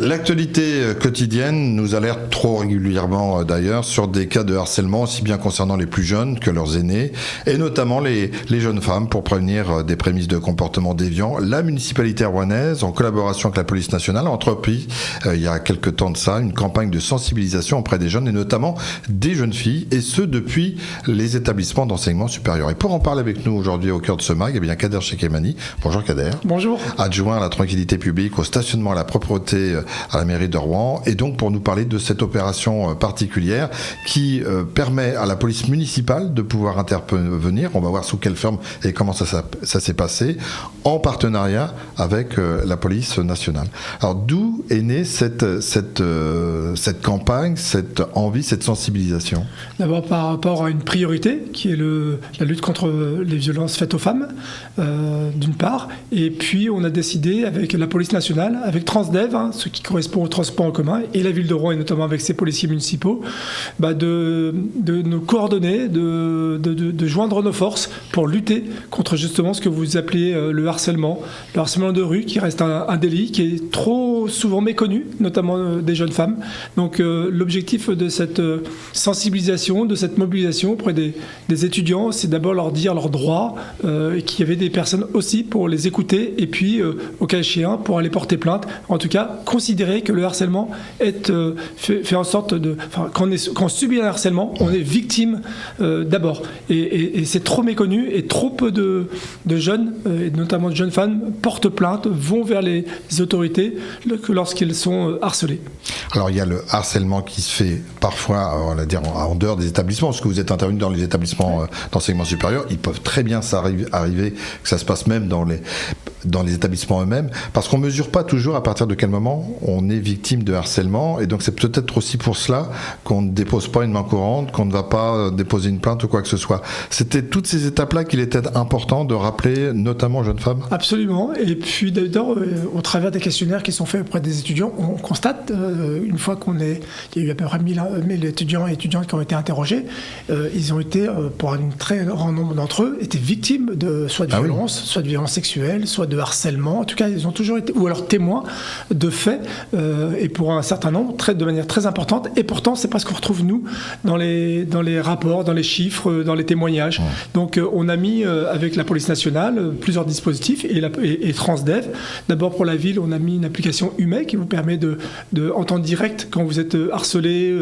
L'actualité quotidienne nous alerte trop régulièrement d'ailleurs sur des cas de harcèlement aussi bien concernant les plus jeunes que leurs aînés et notamment les jeunes femmes pour prévenir des prémices de comportements déviants. La municipalité rouennaise, en collaboration avec la police nationale, a entrepris il y a quelque temps de ça une campagne de sensibilisation auprès des jeunes et notamment des jeunes filles et ce depuis les établissements d'enseignement supérieur. Et pour en parler avec nous aujourd'hui au cœur de ce mag, eh bien Kader Chekemani. Bonjour Kader. Bonjour. Adjoint à la tranquillité publique, au stationnement, à la propreté à la mairie de Rouen, et donc pour nous parler de cette opération particulière qui permet à la police municipale de pouvoir intervenir. On va voir sous quelle forme et comment ça s'est passé, en partenariat avec la police nationale. Alors d'où est née cette campagne, cette envie, cette sensibilisation? D'abord par rapport à une priorité qui est la lutte contre les violences faites aux femmes, d'une part, et puis on a décidé avec la police nationale, avec Transdev, ce qui correspond au transport en commun, et la ville de Rouen, et notamment avec ses policiers municipaux, de nous coordonner, de joindre nos forces pour lutter contre justement ce que vous appelez le harcèlement de rue, qui reste un délit qui est trop souvent méconnu, notamment des jeunes femmes. Donc l'objectif de cette sensibilisation, de cette mobilisation auprès des étudiants, c'est d'abord leur dire leurs droits, et qu'il y avait des personnes aussi pour les écouter, et puis au cas échéant pour aller porter plainte. En tout cas, considérer que le harcèlement est fait en sorte de... Quand on subit un harcèlement, on est victime d'abord. Et c'est trop méconnu, et trop peu de jeunes, et notamment de jeunes femmes, portent plainte, vont vers les autorités lorsqu'ils sont harcelés. Alors il y a le harcèlement qui se fait parfois, on va dire, en dehors des établissements, parce que vous êtes intervenu dans les établissements d'enseignement supérieur, ils peuvent très bien arriver que ça se passe même dans les établissements eux-mêmes, parce qu'on ne mesure pas toujours à partir de quel moment on est victime de harcèlement, et donc c'est peut-être aussi pour cela qu'on ne dépose pas une main courante, qu'on ne va pas déposer une plainte ou quoi que ce soit. C'était toutes ces étapes-là qu'il était important de rappeler, notamment aux jeunes femmes? Absolument, et puis d'ailleurs, au travers des questionnaires qui sont faits auprès des étudiants, on constate, une fois il y a eu à peu près 1000 étudiants et étudiantes qui ont été interrogés, ils ont été, pour un très grand nombre d'entre eux, étaient victimes soit de violence, soit de violence sexuelle, soit de harcèlement. En tout cas, ils ont toujours été, ou alors témoins de faits, et pour un certain nombre, de manière très importante. Et pourtant, c'est pas ce qu'on retrouve, nous, dans les rapports, dans les chiffres, dans les témoignages. Donc, on a mis, avec la police nationale, plusieurs dispositifs, et Transdev. D'abord, pour la ville, on a mis une application UME qui vous permet en temps direct, quand vous êtes harcelé,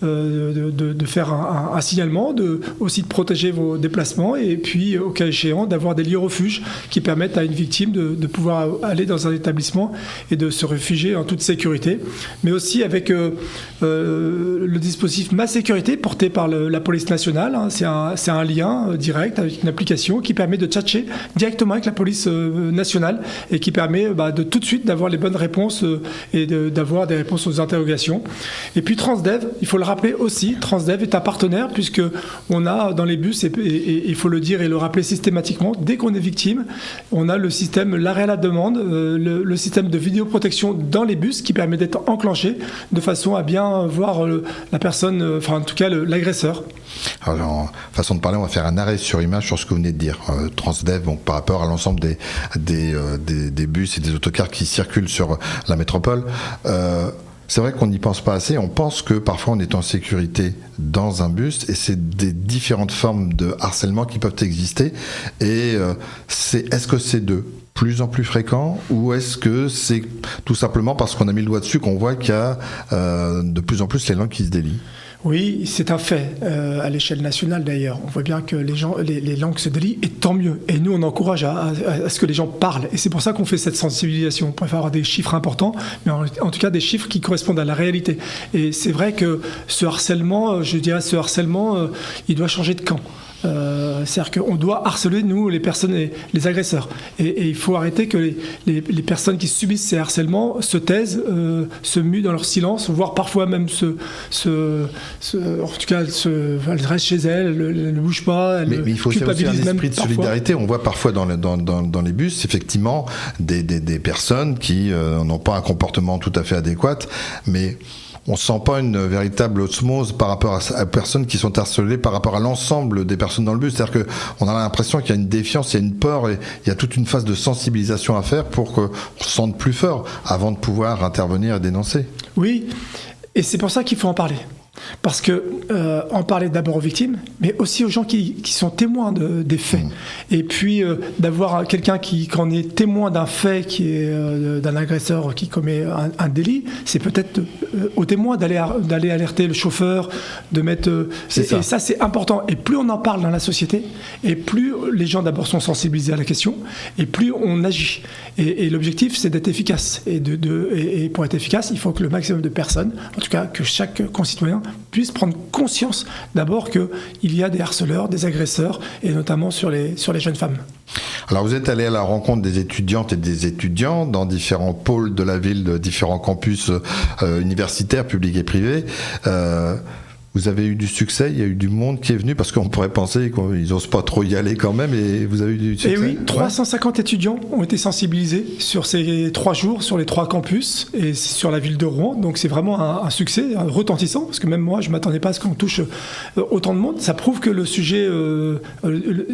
de faire un signalement, aussi de protéger vos déplacements, et puis, au cas échéant, d'avoir des lieux refuges qui permettent à une victime de pouvoir aller dans un établissement et de se réfugier en toute sécurité. Mais aussi avec le dispositif Ma Sécurité porté par la police nationale. C'est un lien direct avec une application qui permet de tchatcher directement avec la police nationale et qui permet de tout de suite d'avoir les bonnes réponses et d'avoir des réponses aux interrogations. Et puis Transdev, il faut le rappeler aussi, Transdev est un partenaire puisque on a dans les bus, et il faut le dire et le rappeler systématiquement, dès qu'on est victime, on a le système l'arrêt à la demande, le système de vidéoprotection dans les bus qui permet d'être enclenché de façon à bien voir la personne, en tout cas l'agresseur. Alors, façon de parler, on va faire un arrêt sur image sur ce que vous venez de dire. Transdev, donc, par rapport à l'ensemble des bus et des autocars qui circulent sur la métropole, c'est vrai qu'on n'y pense pas assez. On pense que parfois on est en sécurité dans un bus et c'est des différentes formes de harcèlement qui peuvent exister. Et est-ce que c'est de plus en plus fréquent ou est-ce que c'est tout simplement parce qu'on a mis le doigt dessus qu'on voit qu'il y a de plus en plus les langues qui se délient? Oui, c'est un fait, à l'échelle nationale d'ailleurs. On voit bien que les langues se délient, et tant mieux. Et nous, on encourage à ce que les gens parlent. Et c'est pour ça qu'on fait cette sensibilisation. On préfère avoir des chiffres importants, mais en tout cas des chiffres qui correspondent à la réalité. Et c'est vrai que ce harcèlement, il doit changer de camp. C'est-à-dire qu'on doit harceler, nous, les personnes, les agresseurs. Et il faut arrêter que les personnes qui subissent ces harcèlements se taisent, se muent dans leur silence, voire parfois même en tout cas, elles restent chez elles, elles ne bougent pas, elles mais il faut aussi un esprit de solidarité. Parfois. On voit parfois dans les bus, effectivement, des personnes qui n'ont pas un comportement tout à fait adéquat, mais on sent pas une véritable osmose par rapport à personnes qui sont harcelées, par rapport à l'ensemble des personnes dans le bus. C'est-à-dire qu'on a l'impression qu'il y a une défiance, il y a une peur, et il y a toute une phase de sensibilisation à faire pour qu'on se sente plus fort avant de pouvoir intervenir et dénoncer. Oui, et c'est pour ça qu'il faut en parler. Parce que en parler d'abord aux victimes, mais aussi aux gens qui sont témoins des faits. Et puis d'avoir quelqu'un qui en est témoin d'un fait qui est d'un agresseur qui commet un délit, c'est peut-être au témoin d'aller alerter le chauffeur, de mettre. Et ça c'est important. Et plus on en parle dans la société, et plus les gens d'abord sont sensibilisés à la question, et plus on agit. Et l'objectif c'est d'être efficace. Et pour être efficace, il faut que le maximum de personnes, en tout cas que chaque concitoyen, puisse prendre conscience d'abord qu'il y a des harceleurs, des agresseurs, et notamment sur les jeunes femmes. Alors vous êtes allé à la rencontre des étudiantes et des étudiants dans différents pôles de la ville, de différents campus universitaires, publics et privés. Vous avez eu du succès, il y a eu du monde qui est venu, parce qu'on pourrait penser qu'ils n'osent pas trop y aller quand même, et vous avez eu du succès. Et oui, 350 étudiants ont été sensibilisés sur ces 3 jours, sur les 3 campus, et sur la ville de Rouen. Donc c'est vraiment un succès retentissant, parce que même moi, je ne m'attendais pas à ce qu'on touche autant de monde. Ça prouve que le sujet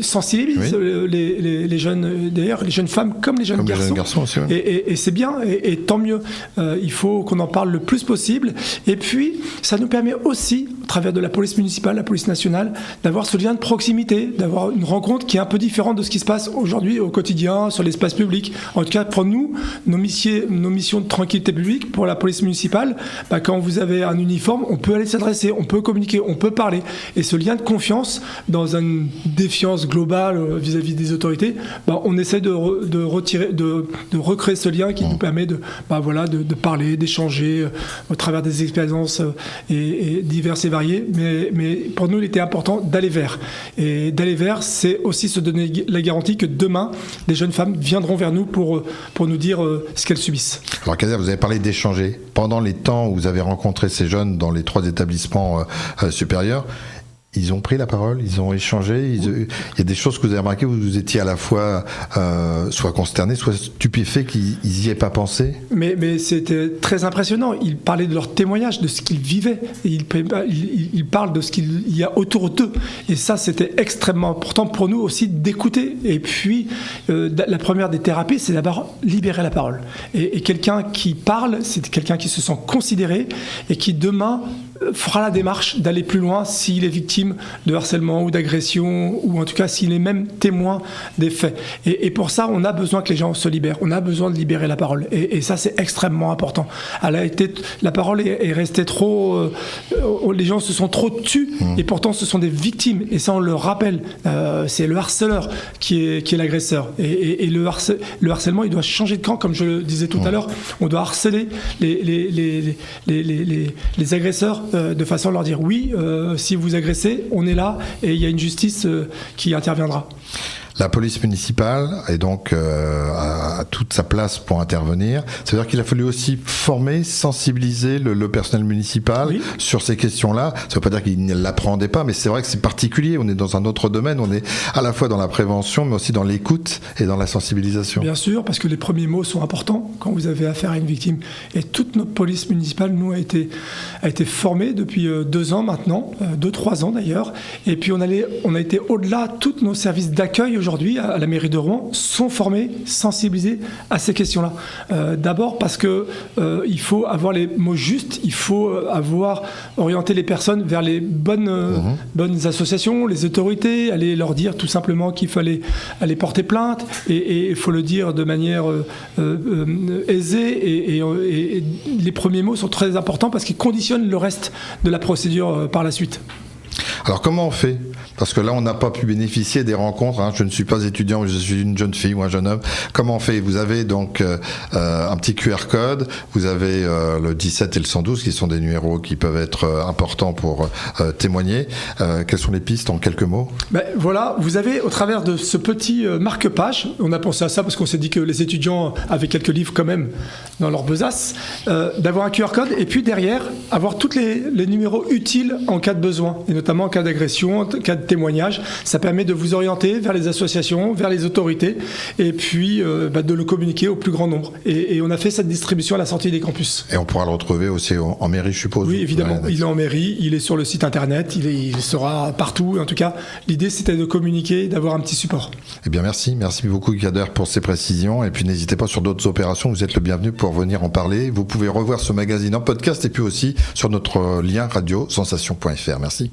sensibilise les jeunes, d'ailleurs les jeunes femmes comme les jeunes garçons. Aussi, oui. Et c'est bien, et tant mieux. Il faut qu'on en parle le plus possible. Et puis, ça nous permet aussi, au travers de la police municipale, la police nationale, d'avoir ce lien de proximité, d'avoir une rencontre qui est un peu différente de ce qui se passe aujourd'hui au quotidien sur l'espace public. En tout cas, pour nous, nos missions de tranquillité publique, pour la police municipale, quand vous avez un uniforme, on peut aller s'adresser, on peut communiquer, on peut parler. Et ce lien de confiance, dans une défiance globale vis-à-vis des autorités, on essaie de recréer ce lien qui nous permet de parler, d'échanger au travers des expériences et diverses et variées. Mais pour nous, il était important d'aller vers. Et d'aller vers, c'est aussi se donner la garantie que demain, des jeunes femmes viendront vers nous pour nous dire ce qu'elles subissent. Alors, Kader, vous avez parlé d'échanger. Pendant les temps où vous avez rencontré ces jeunes dans les 3 établissements supérieurs, ils ont pris la parole, ils ont échangé. Il y a des choses que vous avez remarquées où vous étiez à la fois soit consterné, soit stupéfait qu'ils n'y aient pas pensé. Mais c'était très impressionnant. Ils parlaient de leur témoignage, de ce qu'ils vivaient. Ils parlent de ce qu'il y a autour d'eux. Et ça, c'était extrêmement important pour nous aussi d'écouter. Et puis, la première des thérapies, c'est d'abord libérer la parole. Et quelqu'un qui parle, c'est quelqu'un qui se sent considéré et qui demain fera la démarche d'aller plus loin s'il est victime de harcèlement ou d'agression, ou en tout cas s'il est même témoin des faits. Et pour ça, on a besoin que les gens se libèrent. On a besoin de libérer la parole. Et ça, c'est extrêmement important. La parole est restée trop... les gens se sont trop tus, et pourtant ce sont des victimes. Et ça, on le rappelle. C'est le harceleur qui est l'agresseur. Et le harcèlement, il doit changer de camp, comme je le disais tout à l'heure. On doit harceler les agresseurs de façon à leur dire oui, si vous agressez, on est là et il y a une justice qui interviendra. La police municipale est donc a toute sa place pour intervenir. C'est-à-dire qu'il a fallu aussi former, sensibiliser le personnel municipal sur ces questions-là. Ça ne veut pas dire qu'il ne l'appréhendait pas, mais c'est vrai que c'est particulier. On est dans un autre domaine. On est à la fois dans la prévention, mais aussi dans l'écoute et dans la sensibilisation. Bien sûr, parce que les premiers mots sont importants quand vous avez affaire à une victime. Et toute notre police municipale, nous, a été formée depuis 2 ans maintenant, 2-3 ans d'ailleurs. Et puis on a été au-delà. Tous nos services d'accueil aujourd'hui à la mairie de Rouen sont formés, sensibilisés à ces questions-là. D'abord parce que il faut avoir les mots justes, il faut orienter les personnes vers les bonnes associations, les autorités, aller leur dire tout simplement qu'il fallait aller porter plainte, et il faut le dire de manière aisée, et les premiers mots sont très importants parce qu'ils conditionnent le reste de la procédure par la suite. Alors comment on fait ? Parce que là, on n'a pas pu bénéficier des rencontres. Je ne suis pas étudiant, je suis une jeune fille ou un jeune homme. Comment on fait ? Vous avez donc un petit QR code, vous avez le 17 et le 112 qui sont des numéros qui peuvent être importants pour témoigner. Quelles sont les pistes en quelques mots ? Voilà, vous avez au travers de ce petit marque-page, on a pensé à ça parce qu'on s'est dit que les étudiants avaient quelques livres quand même dans leur besace, d'avoir un QR code et puis derrière avoir tous les numéros utiles en cas de besoin, et notamment en cas d'agression, en cas de de témoignages. Ça permet de vous orienter vers les associations, vers les autorités, et puis de le communiquer au plus grand nombre. Et on a fait cette distribution à la sortie des campus. Et on pourra le retrouver aussi en mairie, je suppose. Oui, évidemment. Il est en mairie, il est sur le site internet, il sera partout. En tout cas, l'idée, c'était de communiquer, d'avoir un petit support. Eh bien, merci beaucoup, Kader, pour ces précisions. Et puis, n'hésitez pas sur d'autres opérations. Vous êtes le bienvenu pour venir en parler. Vous pouvez revoir ce magazine en podcast et puis aussi sur notre lien radio sensation.fr. Merci.